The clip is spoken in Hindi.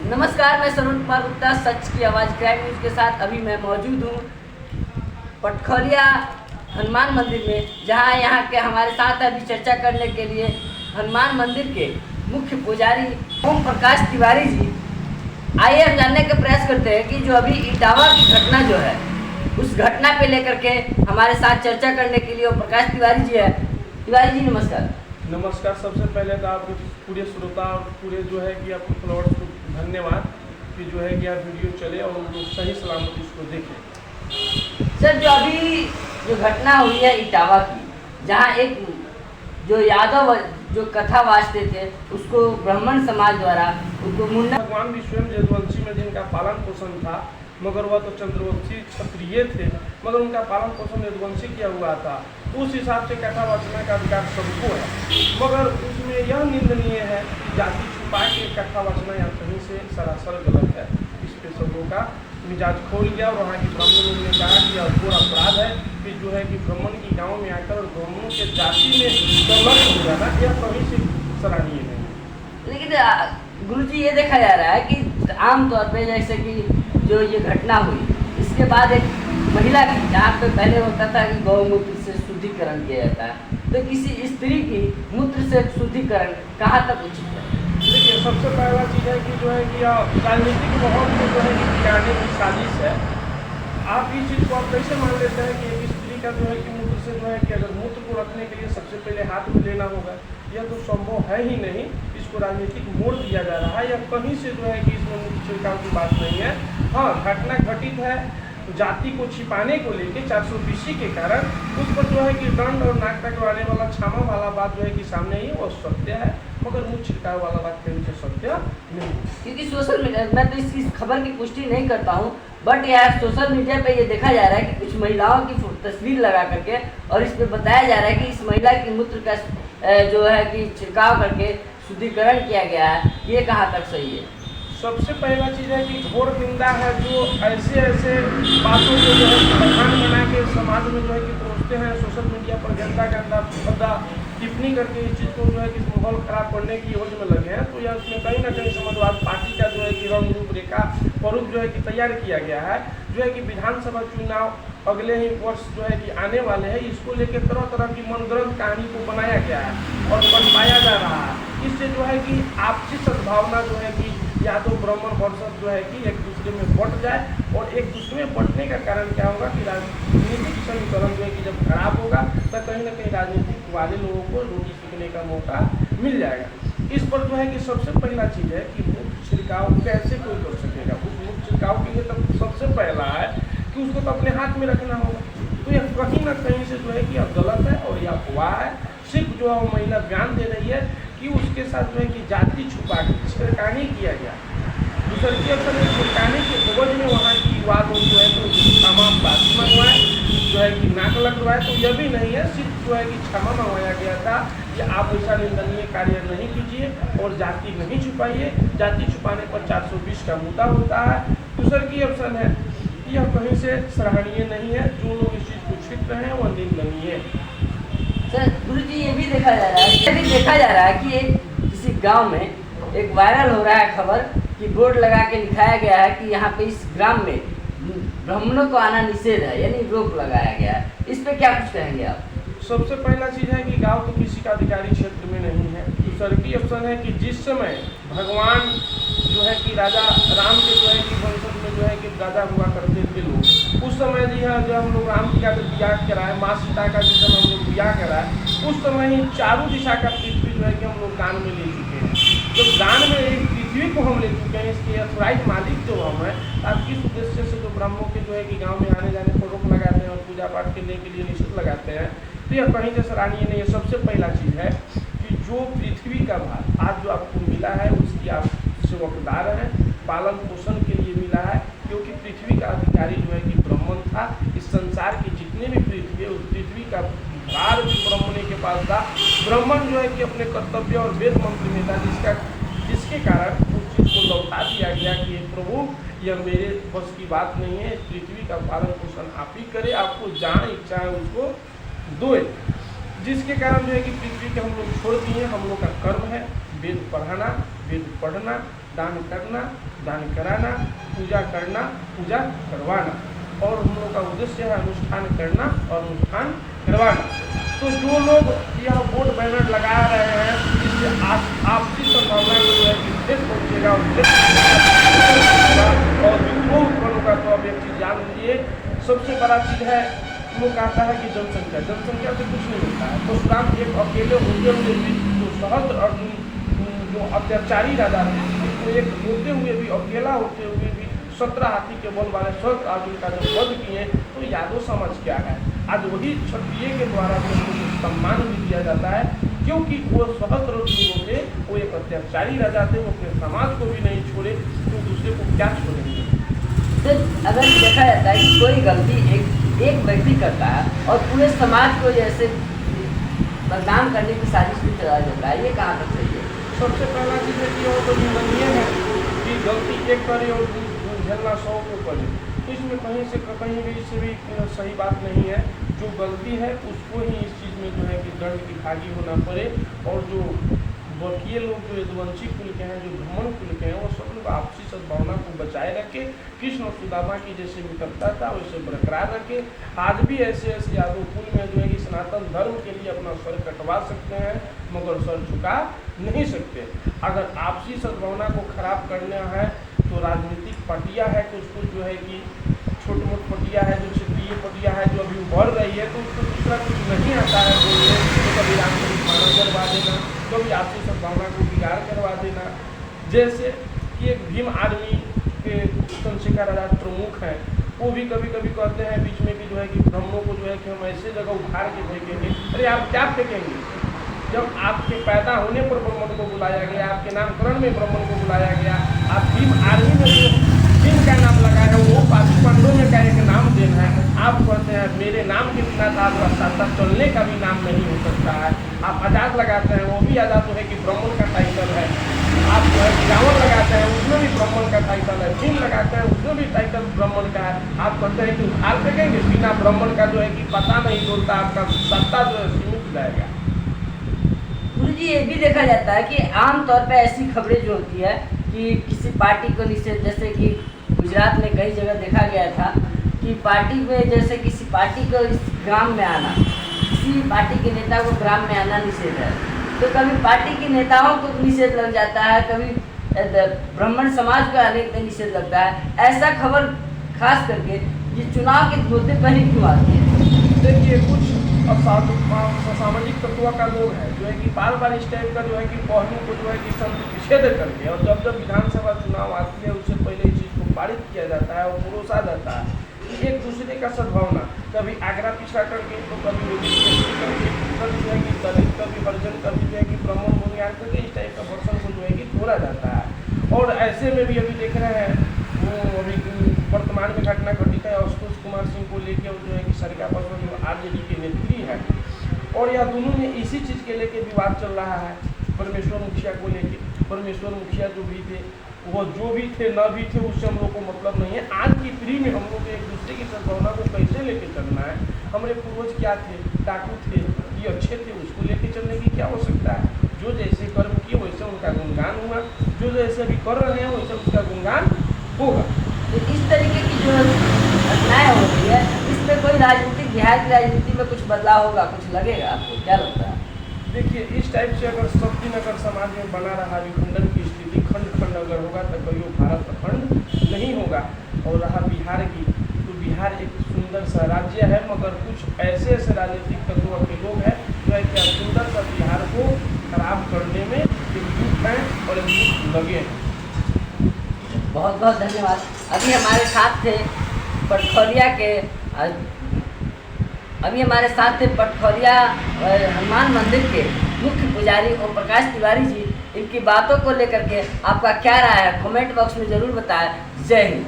नमस्कार, मैं सरोज कुमार गुप्ता, सच की आवाज़ क्राइम न्यूज़ के साथ अभी मैं मौजूद हूँ पटखोलिया हनुमान मंदिर में, जहाँ यहाँ के हमारे साथ अभी चर्चा करने के लिए हनुमान मंदिर के मुख्य पुजारी ओम प्रकाश तिवारी जी। आइए हम जानने का प्रयास करते हैं कि जो अभी इटावा की घटना जो है उस घटना पे लेकर के हमारे साथ चर्चा करने के लिए ओम प्रकाश तिवारी जी है। तिवारी जी नमस्कार। नमस्कार। सबसे पहले तो आपके पूरे श्रोता और पूरे जो है कि आपके फॉलोअर्स को धन्यवाद कि जो है कि आप वीडियो चले और लोग सही सलामत इसको देखें। सर, जो अभी जो घटना हुई है इटावा की, जहाँ एक जो यादव जो कथा वाचते थे उसको ब्राह्मण समाज द्वारा उनको मुन्ना भगवान भी स्वयं यदुवंशी में जिनका पालन पोषण था, मगर वह तो चंद्रवंशी क्षत्रिय थे, मगर उनका पालन पोषण यदुवंशी किया हुआ था। उस हिसाब से कथा वाचना का अधिकार सबको है, मगर उसमें यह निंदनीय है कि जाति छुपा के कथा वाचना या कहीं से सरासर गलत है। इस पे सबों का मिजाज खोल गया और वहाँ की ब्राह्मणों ने कहा कि यह घोर अपराध है कि जो है कि ब्राह्मण की गाँव में आकर ब्राह्मणों के जाति में संलग्न हो जाना यह कहीं से सराहनीय नहीं है। लेकिन गुरुजी, ये देखा जा रहा है कि आमतौर पे जैसे कि जो ये घटना हुई इसके बाद एक महिला की, जहाँ पे पहले होता था कि गौमूत्र से शुद्धिकरण किया जाता है, तो किसी स्त्री की मूत्र से शुद्धिकरण कहाँ तक उचित है? देखिए, सबसे पहला चीज़ है कि जो है कि राजनीतिक माहौल में जो है कि बिगाड़ने की साजिश है। आप इस चीज़ को आप कैसे मान लेते हैं कि एक स्त्री का जो है कि मूत्र से जो है कि अगर मूत्र को रखने के लिए सबसे पहले हाथ में लेना होगा, यह तो संभव है ही नहीं। इसको राजनीतिक मोड़ दिया जा रहा है या कहीं से जो है कि इसमें मूत्र छिड़काव की बात नहीं है। हाँ, घटना घटित है जाति को छिपाने को लेके 420 के कारण, उस पर जो है कि दंड और नाक कटवाने वाला क्षमा वाला बात जो है कि सामने ही वो सत्य है, मगर मुँह छिड़काव वाला बात कहीं से सत्य नहीं। क्योंकि सोशल मीडिया, मैं तो इसकी खबर की पुष्टि नहीं करता हूँ, बट यार सोशल मीडिया पे ये देखा जा रहा है कि कुछ महिलाओं की तस्वीर लगा करके और इस पे बताया जा रहा है कि इस महिला की मूत्र का जो है कि छिड़काव करके शुद्धिकरण किया गया है। ये कहाँ तक सही है? सबसे पहला चीज़ है कि घोर निंदा है जो ऐसे बातों को जो है बखान बना के समाज में जो है कि पहुँचते हैं, सोशल मीडिया पर गंदा टिप्पणी करके इस चीज़ को जो है कि माहौल खराब करने की योजना में लगे हैं। तो यह उसमें कहीं ना कहीं समाजवाद पार्टी का जो है कि रंग रूपरेखा स्वरूप जो है कि तैयार किया गया है। जो है कि विधानसभा चुनाव अगले ही वर्ष जो है कि आने वाले हैं, इसको लेकर तरह तरह की मनगढ़ंत कहानी को बनाया गया है और बनवाया जा रहा है। इससे जो है कि आपसी सद्भावना जो है कि या तो ब्राह्मण वर्षद जो है कि एक दूसरे में बट जाए, और एक दूसरे में बटने का कारण क्या होगा कि राजनीतिक समीकरण जो है कि जब खराब होगा तो कहीं ना कहीं राजनीतिक वाले लोगों को रोटी सीखने का मौका मिल जाएगा। इस पर जो है कि सबसे पहला चीज़ है कि मूत्र छिड़काव कैसे कोई कर सकेगा। उस मूत्र छिड़काव के लिए तो सबसे पहला है कि उसको तो अपने हाथ में रखना होगा। तो यह कहीं ना कहीं से जो है कि गलत है और यह अफवाह है। सिर्फ जो है महिला बयान दे रही है कि उसके साथ जो है कि जाति छुपा के छिड़कानी किया गया। दूसरी अक्सर छिड़काने के एवज में वहाँ की युवा लोग जो है तो तमाम बात मंगवाए, जो है कि नाक लगवाए। तो यह भी नहीं है, सिर्फ जो है कि क्षमा मंगवाया गया था कि आप ऐसा निंदनीय कार्य नहीं कीजिए और जाति नहीं छुपाइए। जाति छुपाने पर 420 का मुद्दा होता है। दूसरी ऑप्शन है, यह कहीं से सराहनीय नहीं है। जो लोग इस चीज़ को छिप रहे हैं वह निंदनीय है। सर गुरुजी, ये भी देखा जा रहा है कि एक किसी गांव में एक वायरल हो रहा है खबर कि बोर्ड लगा के लिखाया गया है कि यहाँ पे इस ग्राम में ब्राह्मणों को आना निषेध है, यानी रोक लगाया गया है। इस पे क्या कुछ कहेंगे आप? सबसे पहला चीज़ है कि गांव तो किसी का अधिकारी क्षेत्र में नहीं है। दूसरी ऑप्शन है कि जिस समय भगवान जो है कि राजा राम के जो है कि वंशज में जो है कि राजा हुआ करते थे लोग, उस समय जी हाँ, जब हम लोग राम जी का जब ब्याह कराए, माँ सीता का जिस समय हम लोग ब्याह कराए, उस समय ही चारों दिशा का पृथ्वी जो है कि हम लोग दान में ले चुके हैं। जब दान में एक पृथ्वी को हम ले चुके हैं, इसके अथोराइज मालिक जो हम हैं, आप किस उद्देश्य से जो ब्राह्मणों के जो है कि गाँव में आने जाने पर रोक लगाते हैं और पूजा पाठ करने के लिए निषेध लगाते हैं, तो यह कहीं से सराहनीय नहीं है। सबसे पहला चीज़ है कि जो पृथ्वी का भार आज जो आपको मिला है उसकी आप सेवकदार हैं, पालन पोषण के लिए मिला है, क्योंकि पृथ्वी का अधिकारी जो है कि ब्राह्मण था। इस संसार की जितने भी पृथ्वी है उस पृथ्वी का भार भी ब्राह्मण के पास था। ब्राह्मण जो है कि अपने कर्तव्य और वेद मंत्र में था, जिसके कारण उस चीज़ को लौटा दिया गया कि प्रभु यह मेरे बस की बात नहीं है, पृथ्वी का पालन पोषण आप ही करे, आपको जहाँ इच्छा है उसको दोए। जिसके कारण जो है कि पृथ्वी के हम लोग छोड़ दिए। हम लोग का कर्म है वेद पढ़ाना, वेद पढ़ना, दान करना, दान कराना, पूजा करना, पूजा करवाना, और हम लोग का उद्देश्य है अनुष्ठान करना और अनुष्ठान करवाना। तो जो लोग यह बोर्ड बैनर लगा रहे हैं, इससे आपसी संभावना जो है कि देश पहुँचेगा और देश और विद्रोह उत्पन्न होगा। तो अब एक चीज़ जान लीजिए, सबसे बड़ा चीज़ है, लोग कहता है कि जनसंख्या, जनसंख्या से कुछ नहीं मिलता है। परशुराम एक अकेले होते हुए भी जो सहस्त्र अर्जुन जो अत्याचारी राजा थे, तो एक होते हुए भी, अकेला होते हुए भी 17 हाथी के बल वाले सहस्त्र अर्जुन का जब वध किए, तो यादव समझ क्या है, आज वही क्षत्रिय के द्वारा उनको सम्मान भी दिया जाता है, क्योंकि वो सहस्त्र अर्जुन थे, वो एक अत्याचारी राजा थे, वो अपने समाज को भी नहीं छोड़े, तो दूसरे को क्या छोड़ेंगे। तो अगर देखा जाता है कि कोई गलती एक व्यक्ति करता है और पूरे समाज को जैसे बदनाम करने की साजिश भी चला जाता है, ये कहाँ तक सही है? सबसे पहला चीज़ है कि वो तो निंदनीय है कि गलती एक करे और झेलना 100 को करे, तो इसमें कहीं भी इससे भी सही बात नहीं है। जो गलती है उसको ही इस चीज़ में जो है कि दंड की भागी होना पड़े, और जो बकिए लोग जो यदुवंशी कुल के हैं, जो ब्राह्मण कुल के हैं, वो सब लोग आपसी सद्भावना को बचाए रखे, कृष्ण और सुदामा की जैसे मित्रता था वैसे बरकरार रखे। आज भी ऐसे यादव कुल में जो है कि सनातन धर्म के लिए अपना सर कटवा सकते हैं, मगर सर झुका नहीं सकते। अगर आपसी सद्भावना को खराब करना है तो राजनीतिक पार्टियाँ है तो उसको जो है कि छोटी मोटी पार्टियाँ है, जो क्षेत्रीय पार्टियाँ है जो अभी उभर रही है, तो उसको दूसरा कुछ नहीं आता है बोलने, तो कभी राजनीतिक मानव करवा देना, कभी आपसी सद्भावना को बिगाड़ करवा देना। जैसे कि एक भीम आर्मी के चंद्रशेखर आजाद प्रमुख हैं, वो भी कभी कभी कहते हैं बीच में कि जो है कि ब्राह्मणों को जो है कि हम ऐसे जगह उखाड़ के फेंकेंगे। अरे आप क्या फेंकेंगे? जब आपके पैदा होने पर ब्राह्मण को बुलाया गया, आपके नामकरण में ब्राह्मण को बुलाया गया, आप भीम आर्मी में जो भीम का नाम लगाया है वो पांडवों में का एक नाम देना है, आप कहते हैं मेरे नाम के बिना तो आपका साथ चलने का भी नाम नहीं हो सकता है। आप आज़ाद लगाते हैं, वो भी आज़ाद है कि ब्राह्मण का टाइटल है। आप जो है रावण लगाते हैं, उसमें भी ब्राह्मण का टाइटल है। भीम लगाते हैं, उसमें भी टाइटल ब्राह्मण का है। आप कहते हैं कि उखाड़ फेंकेंगे, बिना ब्राह्मण का जो है कि पता नहीं बोलता, आपका सत्ता जो है सीमित जाएगा। गुरु जी, ये भी देखा जाता है कि आमतौर पर ऐसी खबरें जो होती है कि किसी पार्टी को निषेध, जैसे कि गुजरात में कई जगह देखा गया था कि पार्टी में जैसे किसी पार्टी को इस ग्राम में आना, किसी पार्टी के नेता को ग्राम में आना निषेध है, तो कभी पार्टी के नेताओं को निषेध लग जाता है, कभी ब्राह्मण समाज को आने पर निषेध लगता है। ऐसा खबर खास करके ये चुनाव के मुद्दे पर ही क्यों आती है? देखिए, कुछ असामाजिक तत्व का लोग है जो है कि बार बार इस टाइप का जो है कि पहलू को जो है कि संविच्छेद करके, और जब जब विधानसभा चुनाव आती है उससे पहले इस चीज़ को पारित किया जाता है और परोसा जाता है। एक दूसरे का सद्भावना, कभी आगरा पिछड़ा करके, तो कभी ओबीसी करके, कभी जो है कि दलित, कभी हरिजन, कभी जो है कि ब्राह्मण बुनियाद करके इस टाइप का वर्षन को जो है कि तोड़ा जाता है। और ऐसे में भी अभी देख रहे हैं, वो अभी वर्तमान में घटना घटित है आशुतोष कुमार सिंह को लेकर, जो है कि सरकार पर जो आरजेडी के नेत्री है, और यह दोनों में इसी चीज़ के लेके विवाद चल रहा है। परमेश्वर मुखिया को लेके, परमेश्वर मुखिया जो भी थे, वो जो भी थे न भी थे, उससे हम लोग को मतलब नहीं है। आज की पीढ़ी में हम लोग एक दूसरे की सद्भावना को कैसे लेके चलना है। हमारे पूर्वज क्या थे, डाकू थे, ये अच्छे थे, उसको लेके चलने की क्या हो सकता है। जो जैसे कर्म किए वैसे उनका गुणगान हुआ, जो जैसे अभी कर रहे हैं वैसे उसका गुणगान होगा। तो इस तरीके की जो घटनाएं हो रही है, इसमें कोई राजनीतिक, बिहार की राजनीति में कुछ बदलाव होगा, कुछ लगेगा? आपको क्या लगता है? देखिए, इस टाइप से अगर सब दिन अगर समाज में बना रहा विखंडन की स्थिति, खंड खंड अगर होगा तो कभी भारत अखंड नहीं होगा। और रहा बिहार की, तो बिहार एक सुंदर सा राज्य है, मगर कुछ ऐसे राजनीतिक तत्व के लोग हैं जो है कि सुंदर सा बिहार को खराब करने में एकजुट हैं और एकजुट लगे हैं। बहुत बहुत धन्यवाद। अभी हमारे साथ थे पटखोरिया हनुमान मंदिर के मुख्य पुजारी ओम प्रकाश तिवारी जी। इनकी बातों को लेकर के आपका क्या राय है, कमेंट बॉक्स में ज़रूर बताएं। जय हिंद।